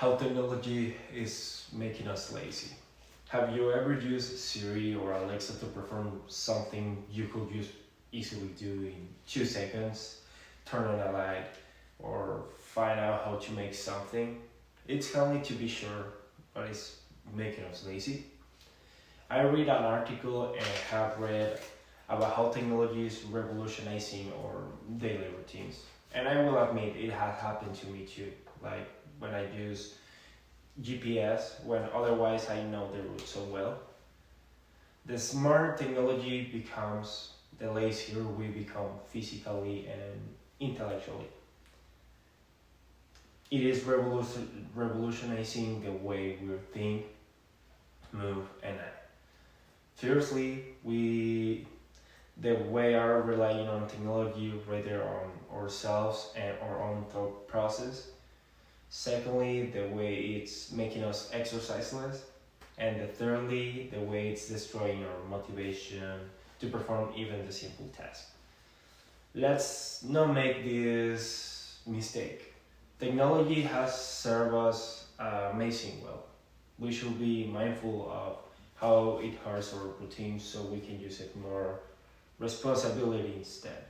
how technology is making us lazy. Have you ever used Siri or Alexa to perform something you could just easily do in 2 seconds? Turn on a light or find out how to make something? It's handy to be sure, but it's making us lazy. I read an article and have read about how technology is revolutionizing our daily routines. And I will admit it has happened to me too. Like when I use GPS when otherwise I know the route so well. The smarter technology becomes, the lazier we become physically and intellectually. It is revolutionizing the way we think, move, and act. Firstly, the way are relying on technology rather on ourselves and our own thought process. Secondly, the way it's making us exercise less. And the thirdly, the way it's destroying our motivation to perform even the simple task. Let's not make this mistake. Technology has served us amazing well. We should be mindful of how it hurts our routine so we can use it more responsibility instead.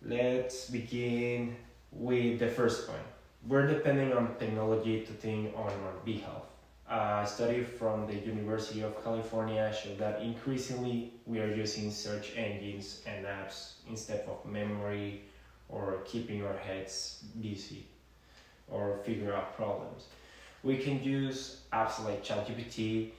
Let's begin with the first point. We're depending on technology to think on our behalf. A study from the University of California showed that increasingly we are using search engines and apps instead of memory or keeping our heads busy or figure out problems. We can use apps like ChatGPT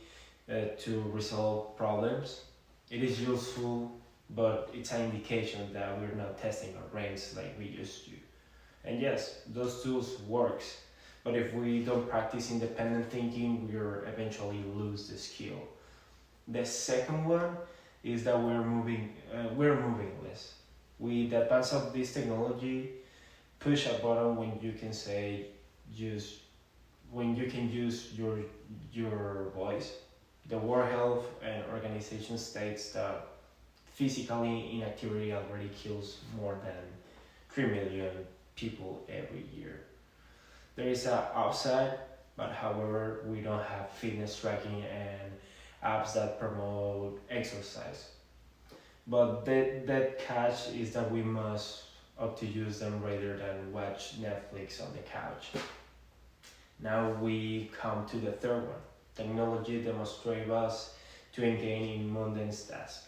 to resolve problems. It is useful, but it's an indication that we're not testing our brains like we used to. And yes, those tools works, but if we don't practice independent thinking, we'll eventually lose the skill. The second one is that we're moving less. With the advance of this technology, push a button when you can say use when you can use your voice. The World Health and Organization states that physically inactivity already kills more than 3 million people every year. There is a upside, but however, we don't have fitness tracking and apps that promote exercise. But that catch is that we must opt to use them rather than watch Netflix on the couch. Now we come to the third one. Technology demonstrates us to engage in mundane tasks.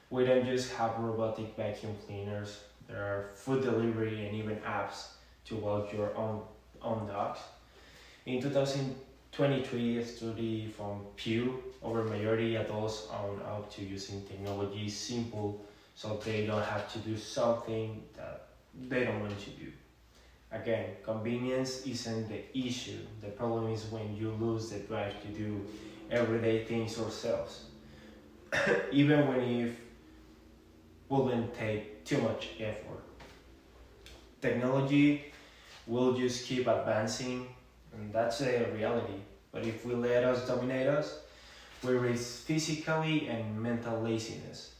We don't just have robotic vacuum cleaners, there are food delivery and even apps to walk your own dogs. In 2023, a study from Pew over majority adults own up to using technology simple so they don't have to do something that they don't want to do. Again, convenience isn't the issue. The problem is when you lose the drive to do everyday things ourselves. Even when it wouldn't take too much effort. Technology will just keep advancing, and that's a reality. But if we let us dominate us, we risk physically and mental laziness.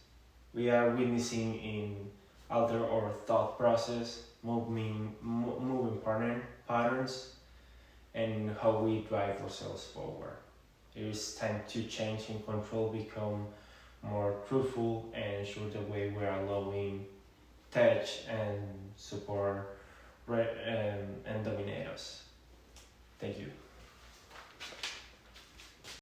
We are witnessing in alter our thought process, moving patterns, and how we drive ourselves forward. It is time to change and control become more truthful and ensure the way we are allowing touch and support and dominate